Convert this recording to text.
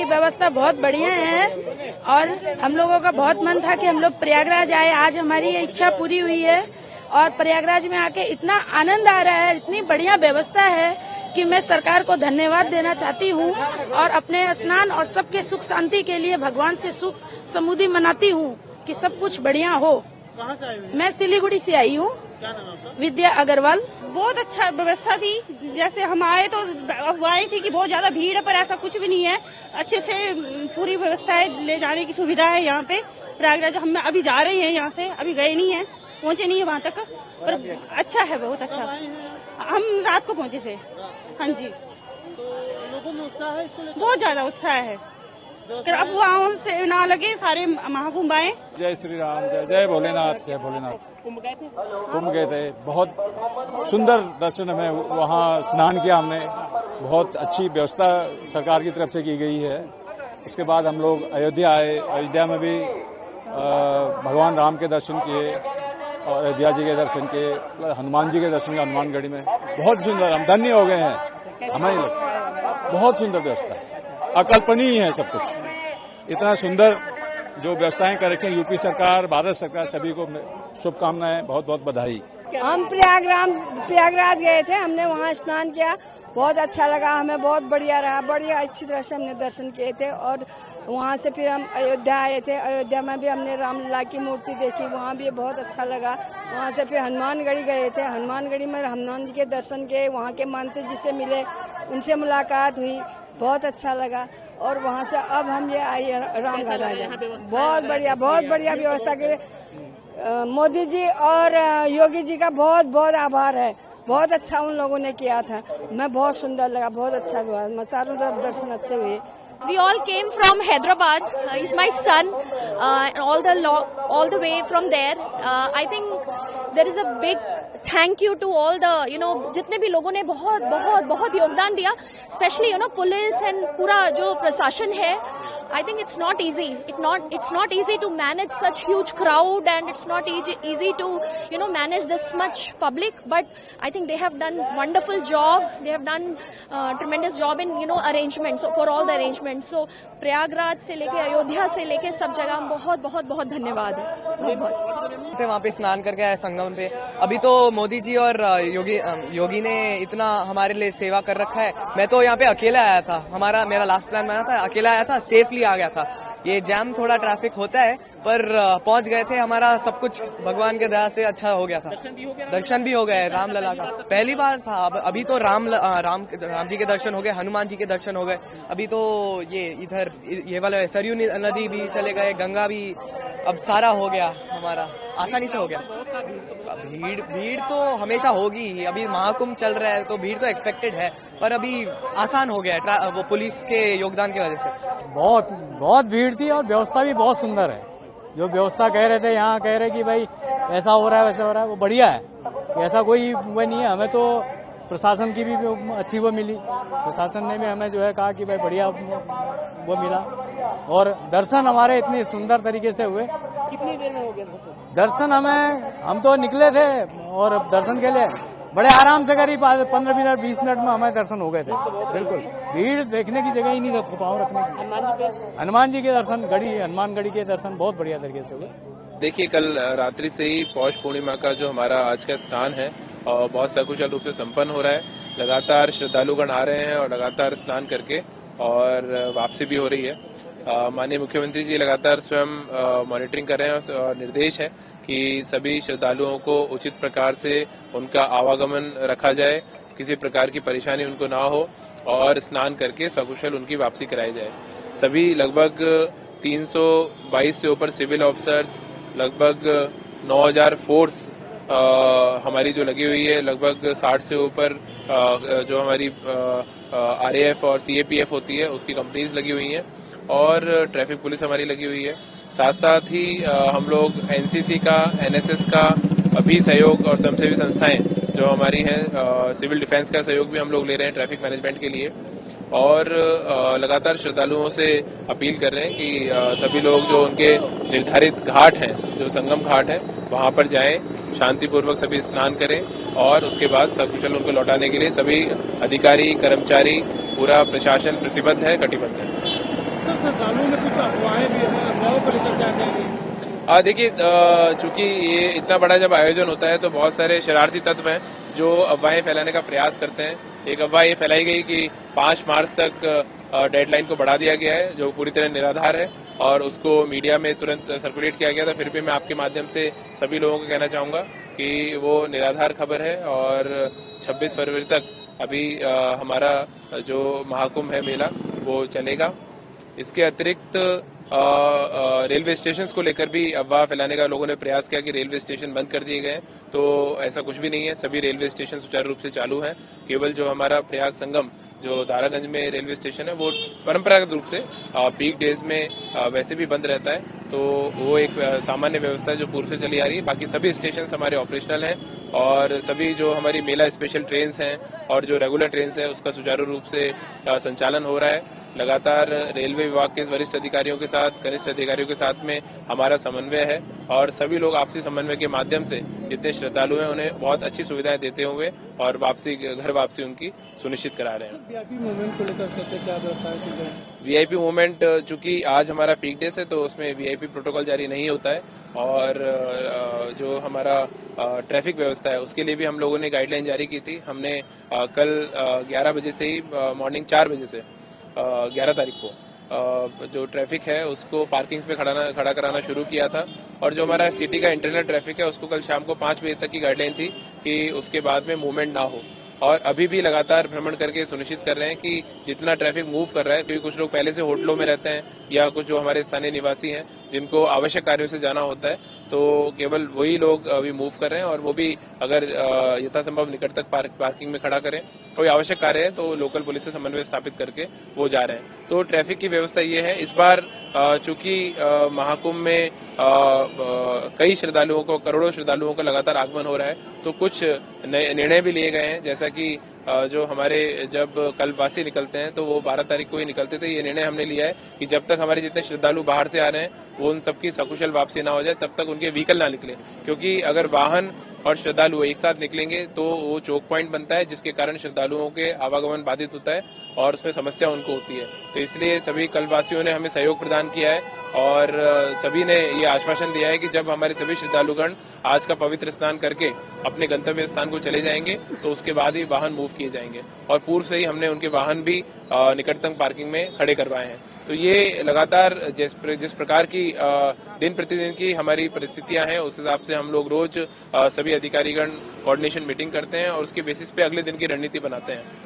व्यवस्था बहुत बढ़िया है और हम लोगों का बहुत मन था कि हम लोग प्रयागराज आए। आज हमारी ये इच्छा पूरी हुई है और प्रयागराज में आके इतना आनंद आ रहा है, इतनी बढ़िया व्यवस्था है कि मैं सरकार को धन्यवाद देना चाहती हूँ और अपने स्नान और सबके सुख शांति के लिए भगवान से सुख समृद्धि मनाती हूँ कि सब कुछ बढ़िया हो। कहाँ से आई? मैं सिलीगुड़ी से आई हूँ। क्या नाम है आपका? विद्या अग्रवाल। बहुत अच्छा व्यवस्था थी। जैसे हम आए तो अफवाहें थी कि बहुत ज्यादा भीड़ है, पर ऐसा कुछ भी नहीं है। अच्छे से पूरी व्यवस्था है, ले जाने की सुविधा है यहाँ पे प्रयागराज। हम अभी जा रहे हैं यहाँ से, अभी गए नहीं है, पहुंचे नहीं है वहाँ तक, पर अच्छा है, बहुत अच्छा। हम रात को पहुंचे थे। हाँ जी, तो लोगों में उत्साह है इसको लेकर? बहुत ज्यादा उत्साह है। अब वहाँ से ना लगे, सारे महाकुंभ आए। जय श्री राम, जय जय भोलेनाथ, जय भोलेनाथ। कुंभ गए थे? कुंभ गए थे, बहुत सुंदर दर्शन हमें वहाँ स्नान किया हमने। बहुत अच्छी व्यवस्था सरकार की तरफ से की गई है। उसके बाद हम लोग अयोध्या आए। अयोध्या में भी भगवान राम के दर्शन किए और अयोध्या जी के दर्शन किए, हनुमान जी के दर्शन किए हनुमानगढ़ी में। बहुत सुंदर, हम धन्य हो गए हैं। हमें बहुत सुंदर व्यवस्था, अकल्पनीय है सब कुछ। इतना सुंदर जो व्यवस्थाएं कर रखी हैं यूपी सरकार, भारत सरकार, सभी को शुभकामनाएं, बहुत बहुत बधाई। हम प्रयागराज गए थे, हमने वहाँ स्नान किया, बहुत अच्छा लगा हमें, बहुत बढ़िया रहा, बढ़िया अच्छी तरह से हमने दर्शन किए थे। और वहाँ से फिर हम अयोध्या आए थे। अयोध्या में भी हमने रामलला की मूर्ति देखी, वहाँ भी बहुत अच्छा लगा। वहाँ से फिर हनुमानगढ़ी गए थे। हनुमानगढ़ी में हनुमान जी के दर्शन किए, वहाँ के मंत्री जी से मिले, उनसे मुलाकात हुई, बहुत अच्छा लगा। और वहाँ से अब हम ये आए रामगढ़ आए। बहुत बढ़िया व्यवस्था के लिए मोदी जी और योगी जी का बहुत बहुत आभार है। बहुत अच्छा उन लोगों ने किया था, मैं बहुत सुंदर लगा, बहुत अच्छा हुआ, मैं चारों तरफ दर्शन अच्छे हुए। We all came from Hyderabad. He's my son, and all the way from there. I think there is a big thank you to all the जितने भी लोगों ने बहुत योगदान दिया, especially पुलिस and पूरा जो प्रशासन है। I think it's not easy. It's not easy to manage such huge crowd, and it's not easy to manage this much public. But I think they have done wonderful job. They have done tremendous job in arrangements, so for all the arrangements. So Prayagraj से लेके अयोध्या से लेके सब जगह बहुत धन्यवाद है। बहुत वहाँ पे स्नान करके आए संगम पे। अभी तो मोदी जी और योगी ने इतना हमारे लिए सेवा कर रखा है। मैं तो यहाँ पे अकेला आया था, मेरा लास्ट प्लान बना था, अकेला आया था, सेफली आ गया था। ये जैम थोड़ा ट्रैफिक होता है, पर पहुंच गए थे। हमारा सब कुछ भगवान के दया से अच्छा हो गया था। दर्शन भी हो गए रामलला का, पहली बार था। अभी तो राम जी के दर्शन हो गए, हनुमान जी के दर्शन हो गए। अभी तो ये वाला सरयू नदी भी चले गए, गंगा भी, अब सारा हो गया हमारा, आसानी से हो गया। भीड़ तो हमेशा होगी ही, अभी महाकुंभ चल रहा है तो भीड़ तो एक्सपेक्टेड है, पर अभी आसान हो गया है वो पुलिस के योगदान की वजह से। बहुत भीड़ थी और व्यवस्था भी बहुत सुंदर है। जो व्यवस्था कह रहे थे, यहाँ कह रहे कि भाई ऐसा हो रहा है वैसा हो रहा है, वो बढ़िया है। ऐसा कोई वो नहीं है। हमें तो प्रशासन की भी अच्छी वो मिली, प्रशासन ने भी हमें जो है कहा कि भाई बढ़िया वो मिला। और दर्शन हमारे इतनी सुंदर तरीके से हुए। कितनी देर में हो गया दर्शन? हम तो निकले थे और दर्शन के लिए बड़े आराम से करीब 15 मिनट 20 मिनट में हमारे दर्शन हो गए थे। बिल्कुल, भीड़ देखने की जगह ही नहीं था पाँव रखने की। हनुमान जी के दर्शन, हनुमानगढ़ी के दर्शन बहुत बढ़िया तरीके से हुए। देखिए, कल रात्रि से ही पौष पूर्णिमा का जो हमारा आज का स्नान है और बहुत सकुशल रूप से संपन्न हो रहा है। लगातार श्रद्धालुगण आ रहे हैं और लगातार स्नान करके और वापसी भी हो रही है। माननीय मुख्यमंत्री जी लगातार स्वयं मॉनिटरिंग कर रहे हैं और निर्देश है कि सभी श्रद्धालुओं को उचित प्रकार से उनका आवागमन रखा जाए, किसी प्रकार की परेशानी उनको ना हो और स्नान करके सकुशल उनकी वापसी कराई जाए। सभी लगभग 322 से ऊपर सिविल ऑफिसर्स, लगभग 9000 फोर्स हमारी जो लगी हुई है, लगभग 60 से ऊपर जो हमारी RAF और CAPF होती है उसकी कंपनीज लगी हुई हैं और ट्रैफिक पुलिस हमारी लगी हुई है। साथ साथ ही हम लोग NCC का, NSS का भी सहयोग और स्वयंसेवी संस्थाएं जो हमारी हैं, सिविल डिफेंस का सहयोग भी हम लोग ले रहे हैं ट्रैफिक मैनेजमेंट के लिए। और लगातार श्रद्धालुओं से अपील कर रहे हैं कि सभी लोग जो उनके निर्धारित घाट हैं, जो संगम घाट है, वहां पर जाएं, शांतिपूर्वक सभी स्नान करें और उसके बाद सकुशल उनको लौटाने के लिए सभी अधिकारी, कर्मचारी, पूरा प्रशासन प्रतिबद्ध है, कटिबद्ध है। सर श्रद्धालुओं में कुछ अफवाहें भी हैं, अफवाहों को लेकर क्या कहेंगे? देखिए, चूंकि ये इतना बड़ा जब आयोजन होता है तो बहुत सारे शरारती तत्व हैं जो अफवाहें फैलाने का प्रयास करते हैं। एक अफवाह ये फैलाई गई कि 5 मार्च तक डेडलाइन को बढ़ा दिया गया है, जो पूरी तरह निराधार है और उसको मीडिया में तुरंत सर्कुलेट किया गया था। फिर भी मैं आपके माध्यम से सभी लोगों को कहना चाहूंगा कि वो निराधार खबर है और 26 फरवरी तक अभी हमारा जो महाकुंभ है मेला वो चलेगा। इसके अतिरिक्त रेलवे स्टेशन को लेकर भी अफवाह फैलाने का लोगों ने प्रयास किया कि रेलवे स्टेशन बंद कर दिए गए, तो ऐसा कुछ भी नहीं है। सभी रेलवे स्टेशन सुचारू रूप से चालू हैं। केवल जो हमारा प्रयाग संगम जो दारागंज में रेलवे स्टेशन है वो परंपरागत रूप से पीक डेज में वैसे भी बंद रहता है, तो वो एक सामान्य व्यवस्था है जो पूर्व से चली आ रही है। बाकी सभी स्टेशन हमारे ऑपरेशनल हैं और सभी जो हमारी मेला स्पेशल ट्रेन हैं और जो रेगुलर ट्रेन है उसका सुचारू रूप से संचालन हो रहा है। लगातार रेलवे विभाग के वरिष्ठ अधिकारियों के साथ, कनिष्ठ अधिकारियों के साथ में हमारा समन्वय है और सभी लोग आपसी समन्वय के माध्यम से जितने श्रद्धालु हैं उन्हें बहुत अच्छी सुविधाएं देते हुए और घर वापसी उनकी सुनिश्चित करा रहे हैं। वीआईपी मूवमेंट को लेकर कैसे क्या व्यवस्था है? वीआईपी मूवमेंट चूंकि आज हमारा पीक डेज है तो उसमें वीआईपी प्रोटोकॉल जारी नहीं होता है और जो हमारा ट्रैफिक व्यवस्था है उसके लिए भी हम लोगों ने गाइडलाइन जारी की थी। हमने कल 11 बजे से ही मॉर्निंग 4 बजे से 11 तारीख को जो ट्रैफिक है उसको पार्किंग्स में खड़ा कराना शुरू किया था और जो हमारा सिटी का इंटरनल ट्रैफिक है उसको कल शाम को 5 बजे तक की गाइडलाइन थी कि उसके बाद में मूवमेंट ना हो। और अभी भी लगातार भ्रमण करके सुनिश्चित कर रहे हैं कि जितना ट्रैफिक मूव कर रहा है, क्योंकि कुछ लोग पहले से होटलों में रहते हैं या कुछ जो हमारे स्थानीय निवासी हैं जिनको आवश्यक कार्यों से जाना होता है, तो केवल वही लोग अभी मूव कर रहे हैं और वो भी अगर यथासंभव निकट तक पार्किंग में खड़ा करें। कोई आवश्यक कार्य है तो लोकल पुलिस से समन्वय स्थापित करके वो जा रहे हैं। तो ट्रैफिक की व्यवस्था ये है। इस बार चूंकि महाकुंभ में कई श्रद्धालुओं को, करोड़ों श्रद्धालुओं का लगातार आगमन हो रहा है, तो कुछ निर्णय भी लिए गए हैं। जैसा कि जो हमारे जब कल्पवासी निकलते हैं तो वो 12 तारीख को ही निकलते थे। ये निर्णय हमने लिया है कि जब तक हमारे जितने श्रद्धालु बाहर से आ रहे हैं वो उन सबकी सकुशल वापसी ना हो जाए तब तक उनके व्हीकल ना निकले, क्योंकि अगर वाहन और श्रद्धालु एक साथ निकलेंगे तो वो चौक पॉइंट बनता है जिसके कारण श्रद्धालुओं के आवागमन बाधित होता है और उसमें समस्या उनको होती है। तो इसलिए सभी कल्पवासियों ने हमें सहयोग प्रदान किया है और सभी ने ये आश्वासन दिया है कि जब हमारे सभी श्रद्धालुगण आज का पवित्र स्नान करके अपने गंतव्य स्थान को चले जाएंगे तो उसके बाद ही वाहन मूव किए जाएंगे और पूर्व से ही हमने उनके वाहन भी निकटतम पार्किंग में खड़े करवाए हैं। तो ये लगातार जिस प्रकार की दिन प्रतिदिन की हमारी परिस्थितियां हैं उस हिसाब से हम लोग रोज सभी अधिकारीगण कोऑर्डिनेशन मीटिंग करते हैं और उसके बेसिस पे अगले दिन की रणनीति बनाते हैं।